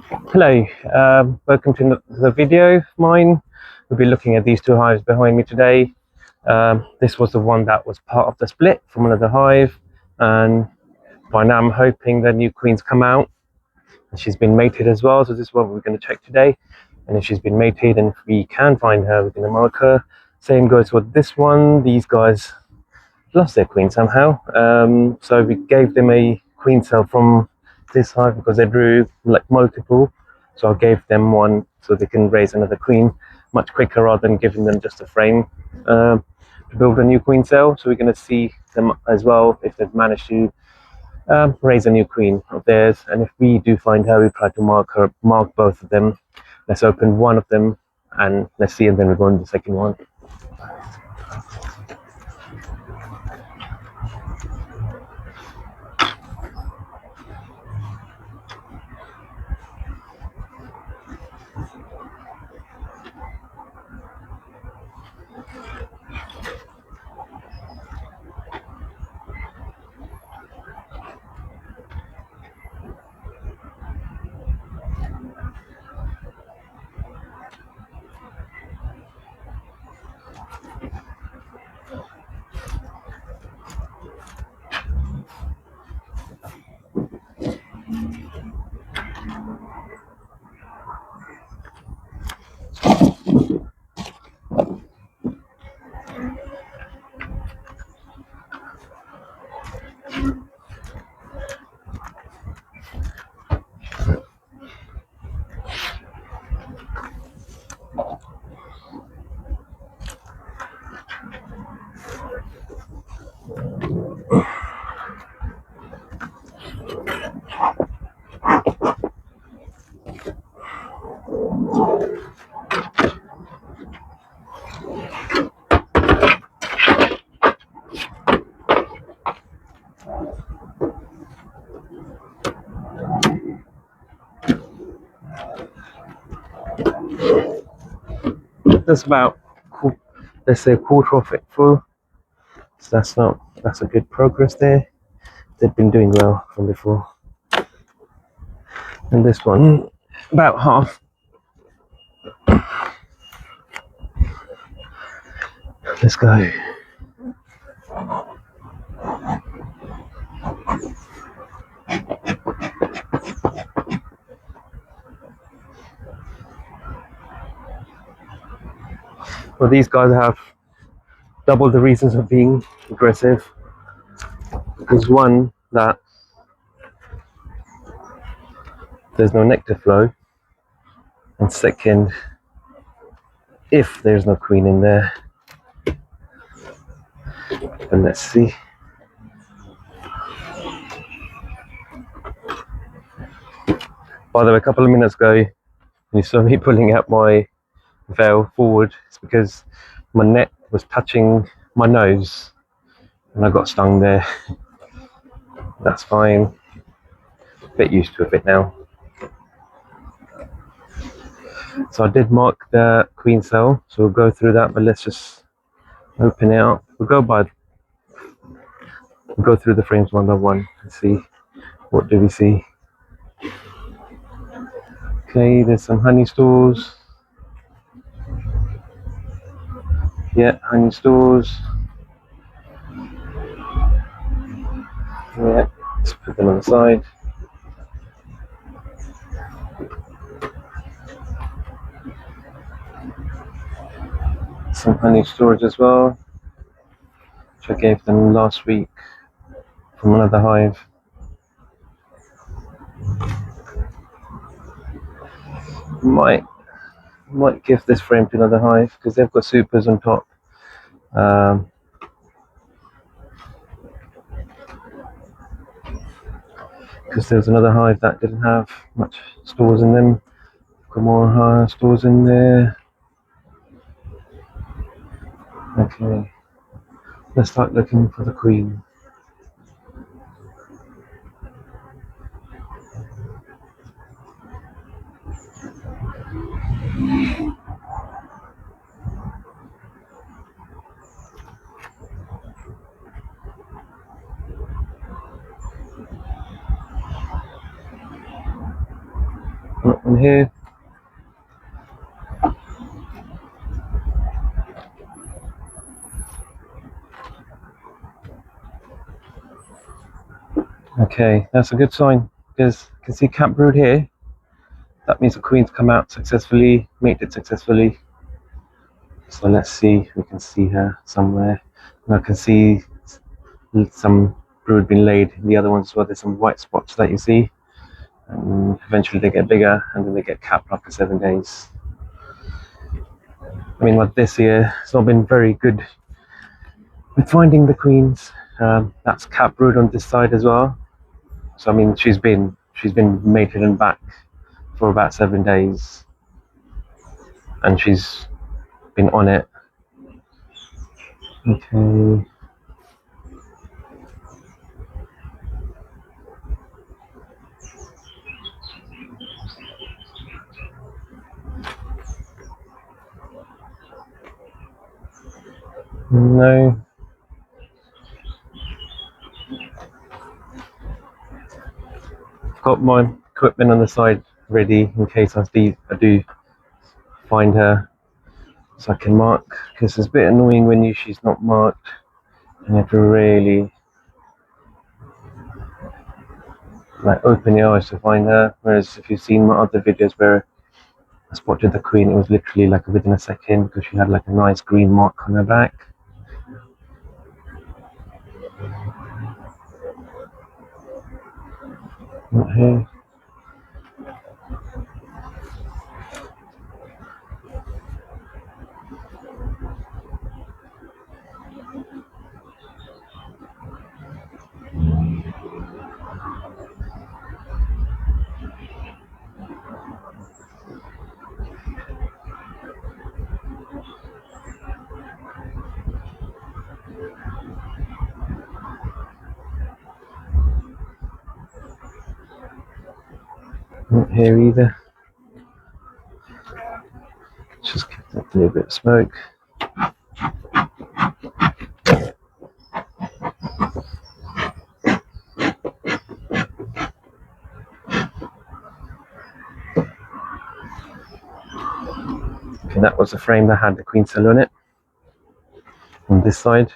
Hello, welcome to the video of mine. We'll be looking at these two hives behind me today. This was the one that was part of the split from another hive, and by now I'm hoping the new queen's come out and she's been mated as well. So this is what we're going to check today, and if she's been mated and if we can find her, we're going to mark her. Same goes with this one. These guys lost their queen somehow, so we gave them a queen cell from this hive because they drew like multiple, so I gave them one so they can raise another queen much quicker rather than giving them just a frame to build a new queen cell. So we're going to see them as well if they've managed to raise a new queen of theirs, and if we do find her, we try to mark both of them. Let's open one of them and let's see, and then we'll go on the second one. That's about, let's say, a quarter of it full. So that's a good progress there. They've been doing well from before. And this one, about half. Let's go. Well, these guys have double the reasons of being aggressive. There's one, that there's no nectar flow, and second, if there's no queen in there. And let's see. By the way, a couple of minutes ago, you saw me pulling out my veil forward. It's because my net was touching my nose and I got stung there. That's fine. Bit used to it now. So I did mark the queen cell, so we'll go through that, but let's just open it up. We'll go through the frames one by one and see what do we see. Okay, there's some honey stores. Yeah, honey stores. Yeah, let's put them on the side. Some honey storage as well, which I gave them last week from another hive. Might give this frame to another hive because they've got supers on top. Because there was another hive that didn't have much stores in them. Got more stores in there. Okay, let's start looking for the queen. Not one here. Okay, that's a good sign because you can see cap brood here. That means the queen's come out successfully, mated successfully. So let's see if we can see her somewhere. And I can see some brood being laid in the other ones as well. There's some white spots that you see. And eventually they get bigger and then they get capped after 7 days. I mean, like this year, it's not been very good with finding the queens. That's cap brood on this side as well. So I mean, she's been mated and back for about 7 days, and she's been on it. Okay. No. I've got my equipment on the side ready in case I do find her, so I can mark, because it's a bit annoying when she's not marked and you have to really like open your eyes to find her. Whereas if you've seen my other videos where I spotted the queen, it was literally like within a second because she had like a nice green mark on her back. Not here. Not here either. Just give that a little bit of smoke. Okay, that was the frame that had the queen cell on it. On this side.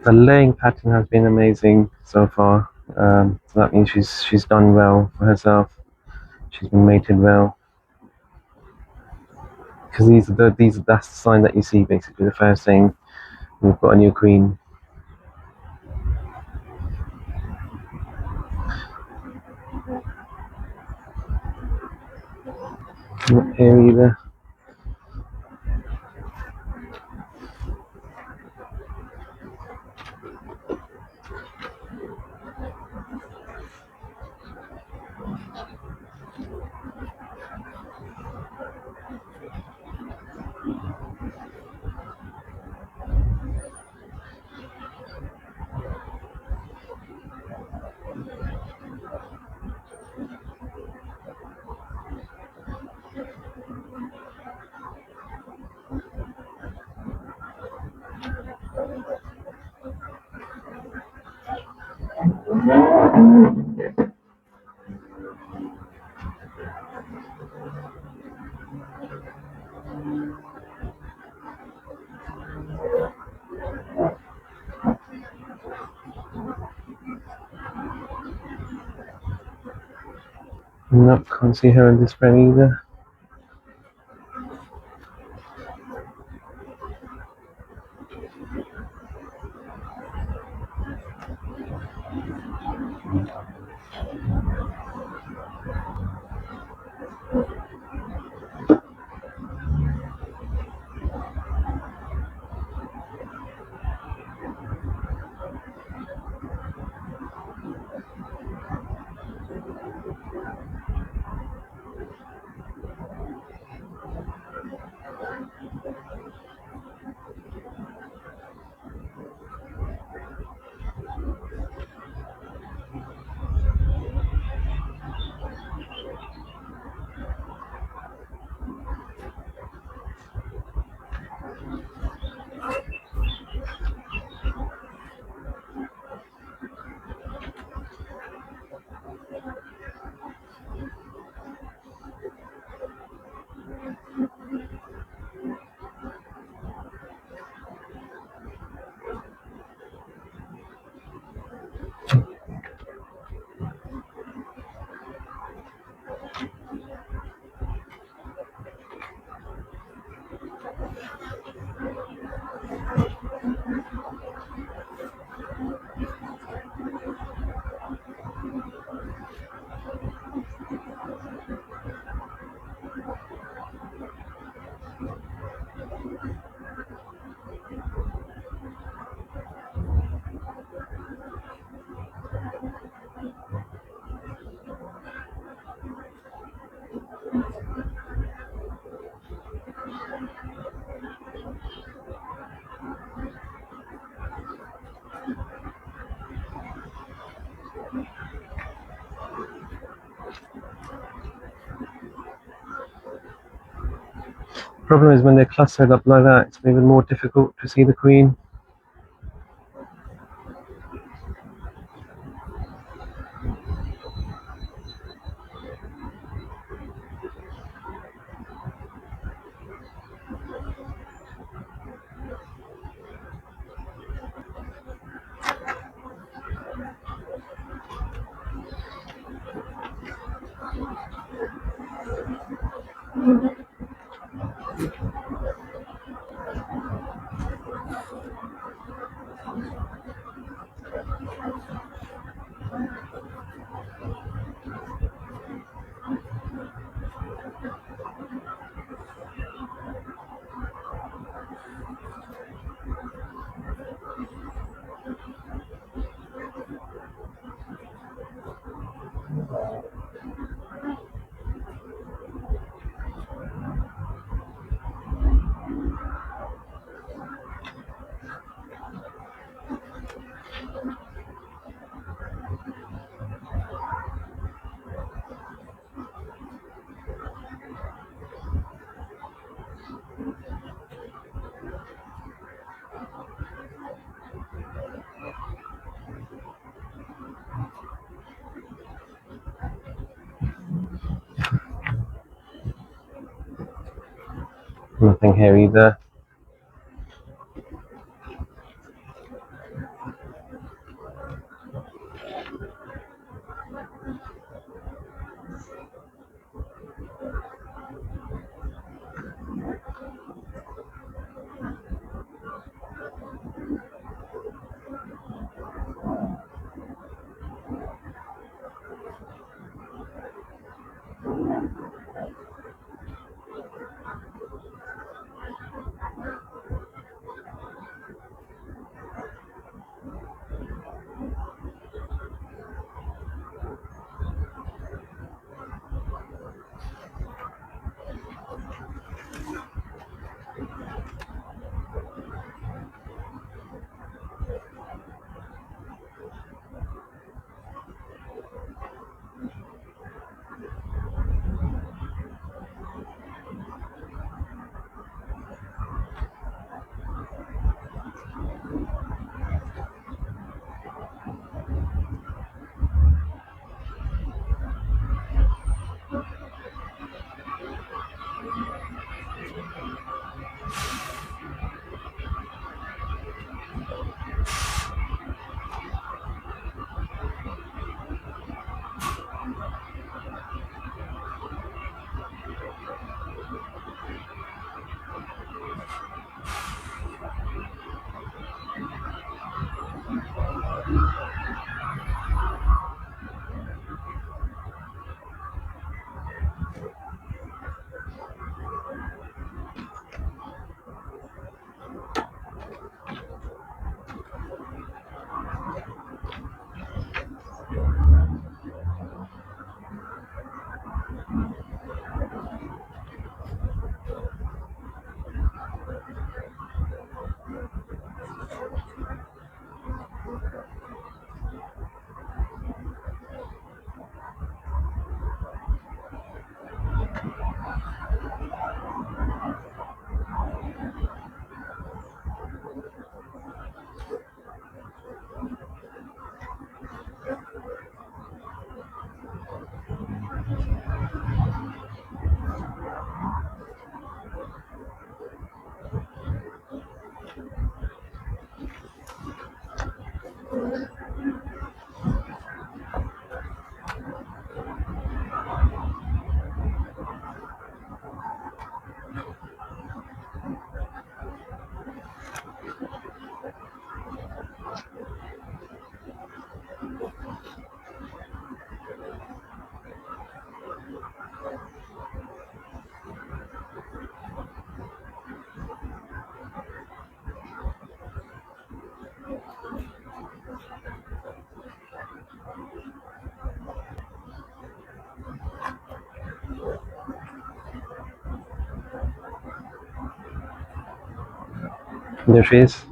The laying pattern has been amazing so far. So that means she's done well for herself. She's been mated well. Because that's the sign that you see basically. The first thing, we've got a new queen. Not here either. Nope, can't see her in this frame either. Problem is when they're clustered up like that, it's even more difficult to see the queen. Nothing here either. There she is.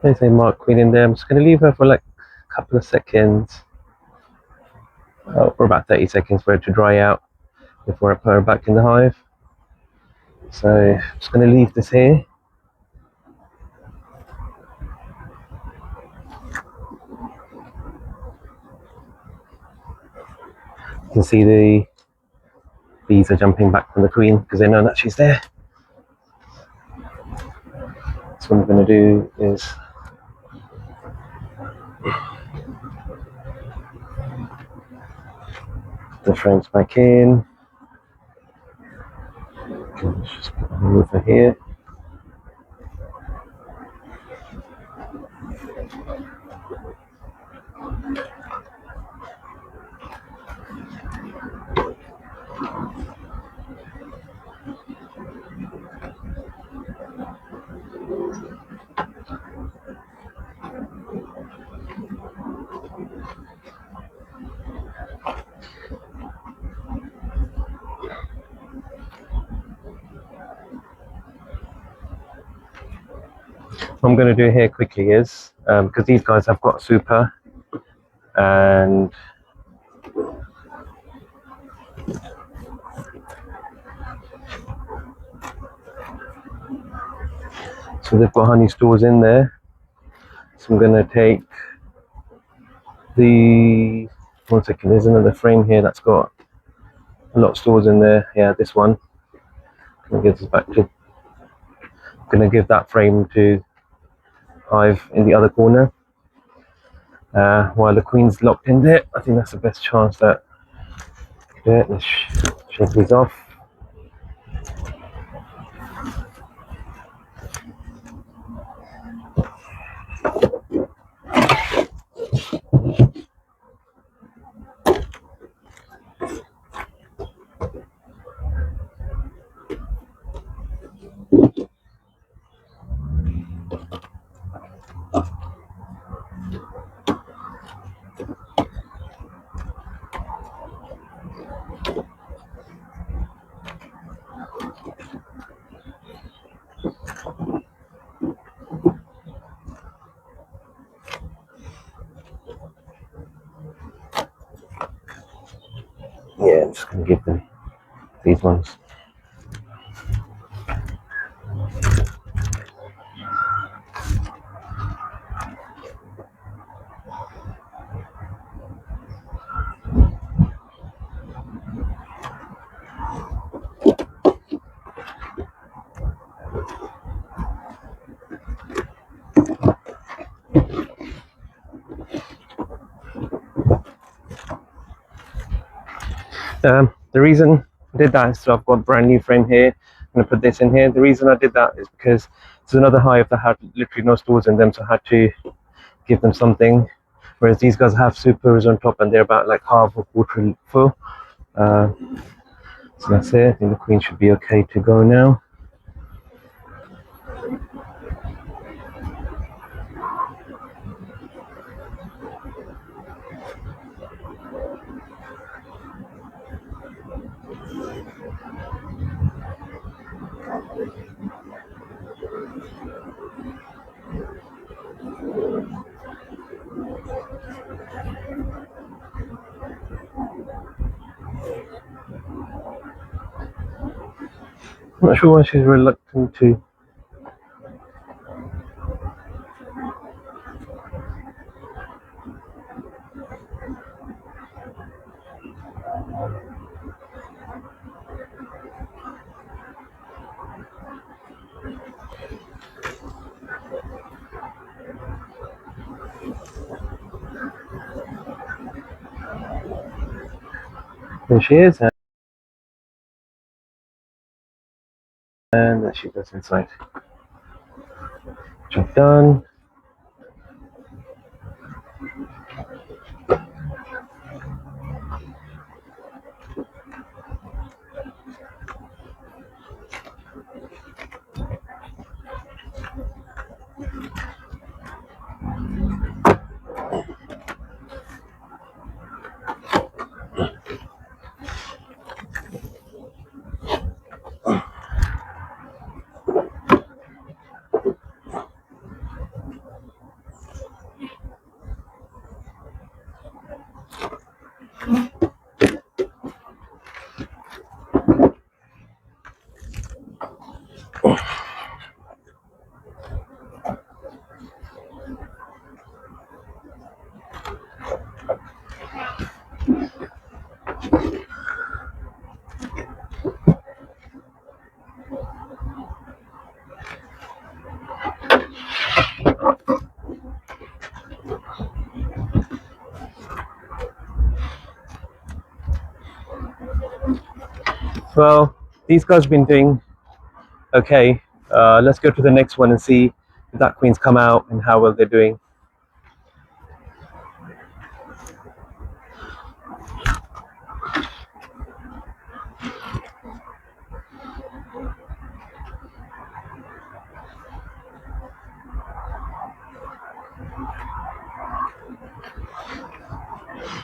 There's a mark queen in there. I'm just going to leave her for like a couple of seconds, for about 30 seconds for it to dry out before I put her back in the hive. So I'm just going to leave this here. You can see the bees are jumping back from the queen because they know that she's there. So what I'm going to do is put the frames back in. Just move her here. What I'm going to do here quickly is, because these guys have got super, and so they've got honey stores in there. So I'm going to take the, one second, there's another frame here that's got a lot of stores in there. Yeah, this one. I'm going to give this back to, I'm going to give that frame to Hive in the other corner. While the queen's locked in there, I think that's the best chance that, yeah, let's shake these off. Yeah, I'm just going to give them these ones. The reason I did that is so I've got a brand new frame here. I'm going to put this in here. The reason I did that is because there's another hive that had literally no stores in them, so I had to give them something. Whereas these guys have supers on top and they're about like half or quarter full. So that's it. I think the queen should be okay to go now. I'm not sure why she's reluctant to. There she is, and there she goes inside. Job done. Well, these guys have been doing okay. Let's go to the next one and see if that queen's come out and how well they're doing.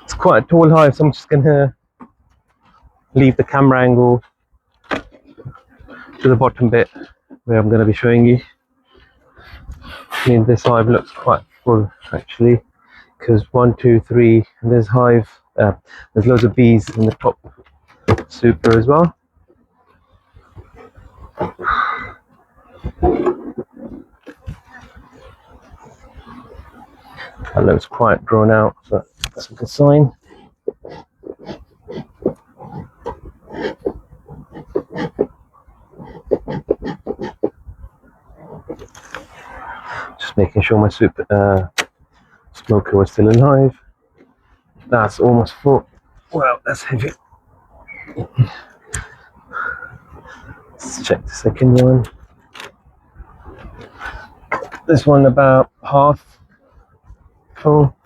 It's quite a tall hive, so I'm just gonna leave the camera angle to the bottom bit where I'm going to be showing you. I mean, this hive looks quite full actually, because 1, 2, 3, and there's hive. There's loads of bees in the top super as well. That looks quite drawn out, but that's a good sign. Just making sure my super smoker was still alive. That's almost full. Well, that's heavy. Let's check the second one. This one about half full,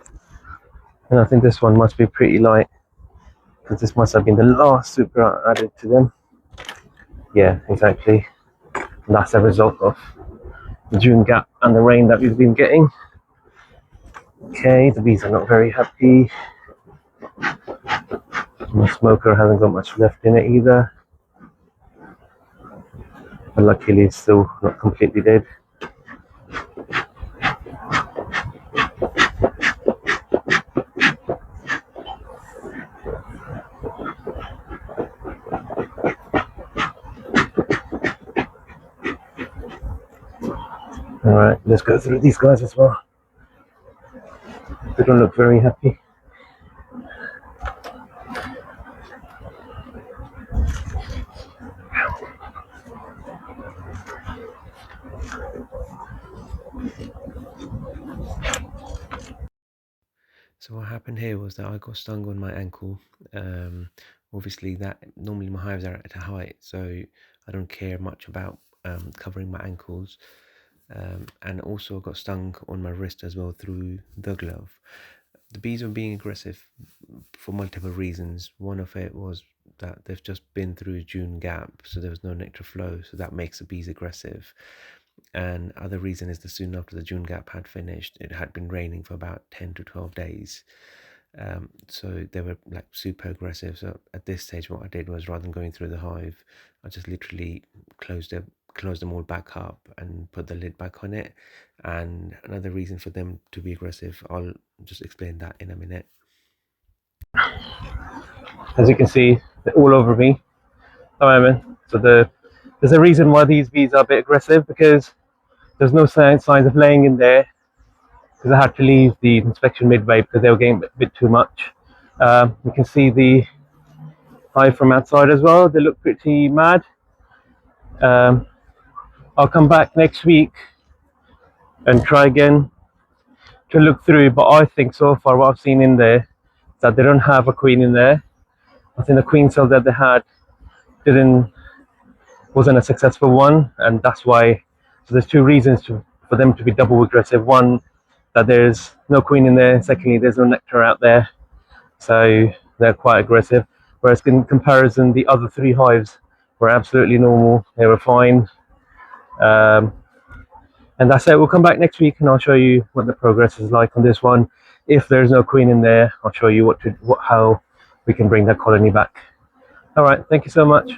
and I think this one must be pretty light, because this must have been the last super I added to them. Yeah, exactly. And that's a result of the June gap and the rain that we've been getting. Okay, the bees are not very happy. My smoker hasn't got much left in it either, but luckily it's still not completely dead. Alright, let's go through these guys as well. They don't look very happy. So what happened here was that I got stung on my ankle. Obviously, that normally my hives are at a height, so I don't care much about covering my ankles. And also got stung on my wrist as well through the glove. The bees were being aggressive for multiple reasons. One of it was that they've just been through June gap, so there was no nectar flow, so that makes the bees aggressive. And other reason is that soon after the June gap had finished, it had been raining for about 10 to 12 days. So they were like super aggressive. So at this stage, what I did was, rather than going through the hive, I just literally closed them all back up and put the lid back on it. And another reason for them to be aggressive, I'll just explain that in a minute. As you can see, they're all over me. So there's a reason why these bees are a bit aggressive, because there's no signs of laying in there, because I had to leave the inspection midway because they were getting a bit too much. You can see the hive from outside as well. They look pretty mad. I'll come back next week and try again to look through, but I think so far what I've seen in there is that they don't have a queen in there. I think the queen cell that they had wasn't a successful one, and that's why. So there's two reasons for them to be double aggressive. One, that there's no queen in there. Secondly, there's no nectar out there, so they're quite aggressive. Whereas in comparison, the other three hives were absolutely normal. They were fine. Um, and that's it. We'll come back next week and I'll show you what the progress is like on this one. If there's no queen in there, I'll show you how we can bring that colony back. All right, thank you so much.